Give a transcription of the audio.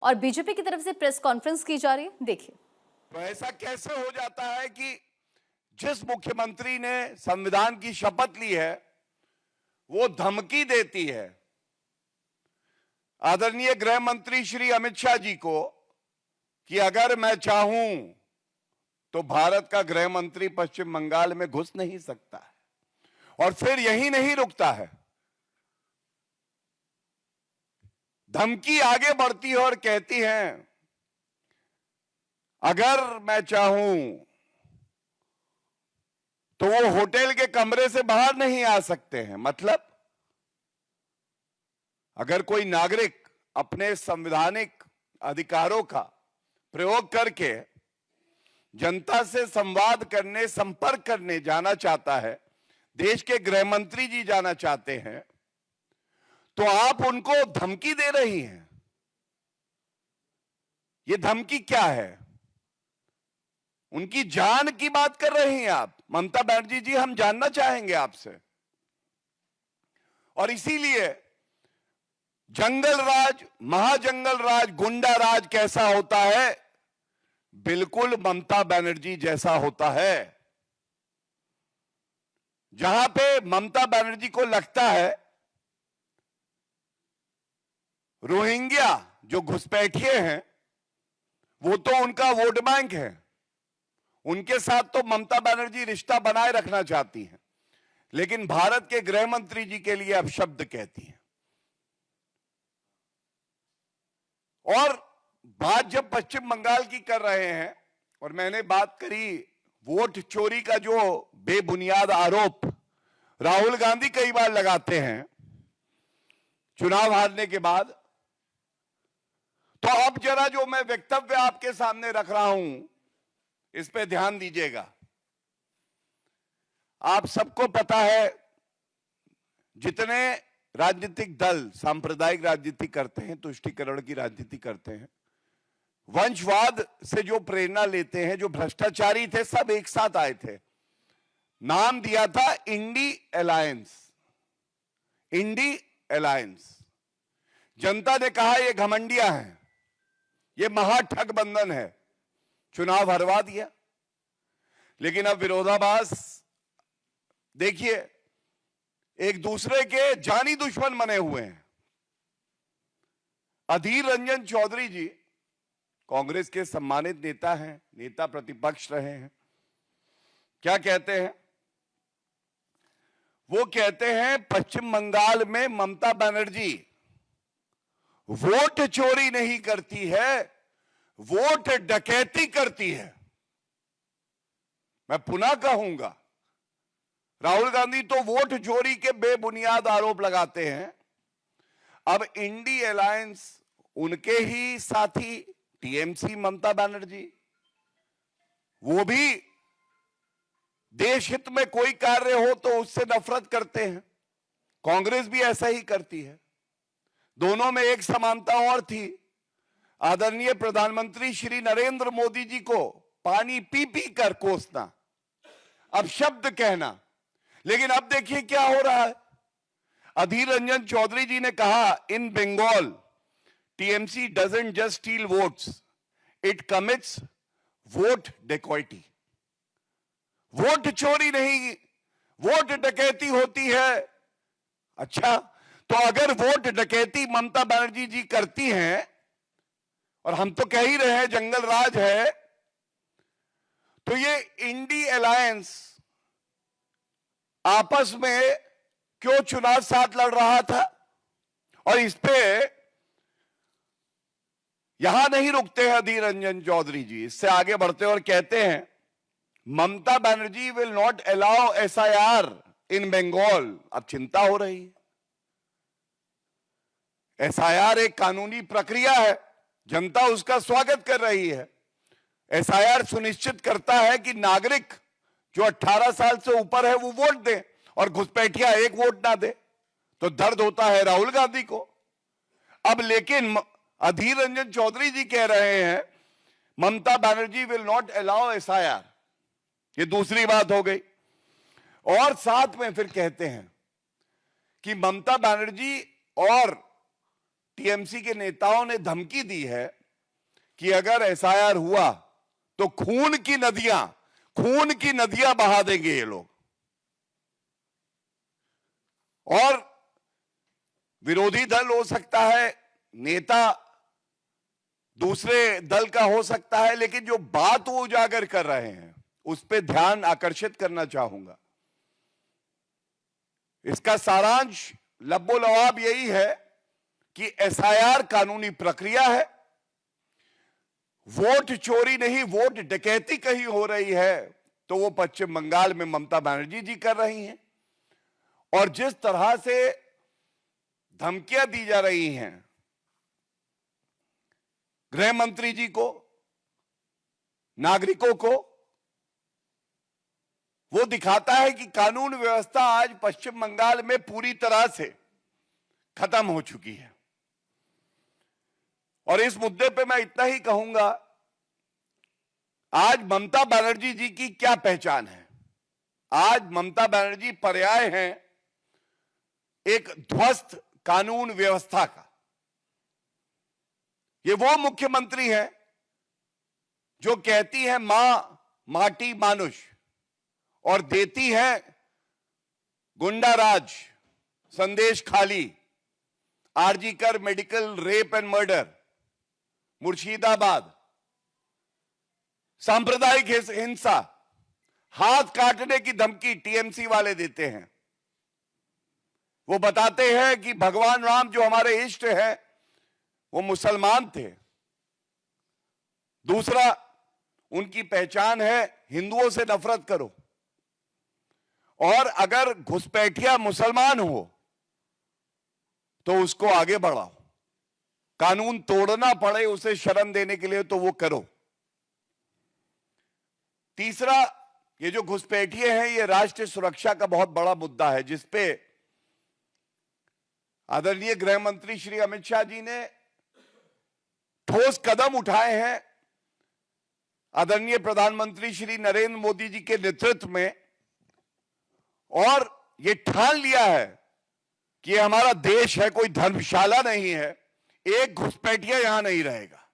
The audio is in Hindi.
और बीजेपी की तरफ से प्रेस कॉन्फ्रेंस की जा रही है, देखिए। तो ऐसा कैसे हो जाता है कि जिस मुख्यमंत्री ने संविधान की शपथ ली है वो धमकी देती है आदरणीय गृह मंत्री श्री अमित शाह जी को कि अगर मैं चाहूं तो भारत का गृह मंत्री पश्चिम बंगाल में घुस नहीं सकता है। और फिर यही नहीं रुकता है, धमकी आगे बढ़ती है और कहती है अगर मैं चाहूं तो वो होटल के कमरे से बाहर नहीं आ सकते हैं। मतलब अगर कोई नागरिक अपने संवैधानिक अधिकारों का प्रयोग करके जनता से संवाद करने, संपर्क करने जाना चाहता है, देश के गृह मंत्री जी जाना चाहते हैं, तो आप उनको धमकी दे रही हैं। ये धमकी क्या है? उनकी जान की बात कर रही हैं आप। ममता बनर्जी जी, हम जानना चाहेंगे आपसे। और इसीलिए जंगल राज, महाजंगल राज, गुंडा राज कैसा होता है? बिल्कुल ममता बनर्जी जैसा होता है। जहां पे ममता बनर्जी को लगता है रोहिंग्या जो घुसपैठिए हैं वो तो उनका वोट बैंक है, उनके साथ तो ममता बनर्जी रिश्ता बनाए रखना चाहती हैं, लेकिन भारत के गृह मंत्री जी के लिए अपशब्द कहती हैं। और बात जब पश्चिम बंगाल की कर रहे हैं, और मैंने बात करी वोट चोरी का जो बेबुनियाद आरोप राहुल गांधी कई बार लगाते हैं चुनाव हारने के बाद, तो अब जरा जो मैं वक्तव्य आपके सामने रख रहा हूं इस पे ध्यान दीजिएगा। आप सबको पता है जितने राजनीतिक दल सांप्रदायिक राजनीति करते हैं, तुष्टीकरण की राजनीति करते हैं, वंशवाद से जो प्रेरणा लेते हैं, जो भ्रष्टाचारी थे, सब एक साथ आए थे। नाम दिया था इंडी अलायंस। INDI alliance. जनता ने कहा ये घमंडिया है, ये महाठगबंधन है, चुनाव हरवा दिया। लेकिन अब विरोधाभास देखिए, एक दूसरे के जानी दुश्मन बने हुए हैं। अधीर रंजन चौधरी जी कांग्रेस के सम्मानित नेता हैं, नेता प्रतिपक्ष रहे हैं। क्या कहते हैं? वो कहते हैं पश्चिम बंगाल में ममता बनर्जी वोट चोरी नहीं करती है, वोट डकैती करती है। मैं पुनः कहूंगा, राहुल गांधी तो वोट चोरी के बेबुनियाद आरोप लगाते हैं। अब इंडी अलायंस उनके ही साथी टीएमसी ममता बनर्जी, वो भी देश हित में कोई कार्य हो तो उससे नफरत करते हैं। कांग्रेस भी ऐसा ही करती है। दोनों में एक समानता और थी, आदरणीय प्रधानमंत्री श्री नरेंद्र मोदी जी को पानी पी पी कर कोसना, अब शब्द कहना। लेकिन अब देखिए क्या हो रहा है। अधीर रंजन चौधरी जी ने कहा in Bengal TMC doesn't just steal votes, it commits vote dacoity. Vote चोरी नहीं, वोट डकैती होती है। अच्छा, तो अगर वोट डकैती ममता बनर्जी जी करती हैं, और हम तो कह ही रहे हैं जंगल राज है, तो ये इंडी अलायंस आपस में क्यों चुनाव साथ लड़ रहा था? और इस पे यहां नहीं रुकते हैं अधीर रंजन चौधरी जी, इससे आगे बढ़ते और कहते हैं Mamata Banerjee will not allow SIR in Bengal. अब चिंता हो रही है। एसआईआर एक कानूनी प्रक्रिया है, जनता उसका स्वागत कर रही है। एसआईआर सुनिश्चित करता है कि नागरिक जो 18 साल से ऊपर है वो वोट दे, और घुसपैठिया एक वोट ना दे। तो दर्द होता है राहुल गांधी को। अब लेकिन अधीर रंजन चौधरी जी कह रहे हैं Mamata Banerjee will not allow SIR. ये दूसरी बात हो गई। और साथ में फिर कहते हैं कि ममता बनर्जी और टीएमसी के नेताओं ने धमकी दी है कि अगर एसआईआर हुआ तो खून की नदियां बहा देंगे ये लोग, और विरोधी दल हो सकता है, नेता दूसरे दल का हो सकता है, लेकिन जो बात वो उजागर कर रहे हैं उस पर ध्यान आकर्षित करना चाहूंगा। इसका सारांश लब्बो-लवाब यही है कि एसआईआर कानूनी प्रक्रिया है, वोट चोरी नहीं वोट डकैती कहीं हो रही है तो वो पश्चिम बंगाल में ममता बनर्जी जी कर रही हैं, और जिस तरह से धमकियां दी जा रही हैं गृह मंत्री जी को, नागरिकों को, वो दिखाता है कि कानून व्यवस्था आज पश्चिम बंगाल में पूरी तरह से खत्म हो चुकी है। और इस मुद्दे पे मैं इतना ही कहूंगा, आज ममता बनर्जी जी की क्या पहचान है? आज ममता बनर्जी पर्याय हैं एक ध्वस्त कानून व्यवस्था का। ये वो मुख्यमंत्री है जो कहती है मां माटी मानुष और देती है गुंडा राज, संदेश खाली, RG Kar medical rape and murder, Murshidabad, सांप्रदायिक हिंसा, हाथ काटने की धमकी टीएमसी वाले देते हैं। वो बताते हैं कि भगवान राम जो हमारे इष्ट हैं वो मुसलमान थे। दूसरा, उनकी पहचान है हिंदुओं से नफरत करो, और अगर घुसपैठिया मुसलमान हो तो उसको आगे बढ़ाओ, कानून तोड़ना पड़े उसे शरण देने के लिए तो वो करो। तीसरा, ये जो घुसपैठिए हैं ये राष्ट्रीय सुरक्षा का बहुत बड़ा मुद्दा है, जिसपे आदरणीय गृह मंत्री श्री अमित शाह जी ने ठोस कदम उठाए हैं, आदरणीय प्रधानमंत्री श्री नरेंद्र मोदी जी के नेतृत्व में, और ये ठान लिया है कि ये हमारा देश है, कोई धर्मशाला नहीं है, एक घुसपैठिया यहां नहीं रहेगा।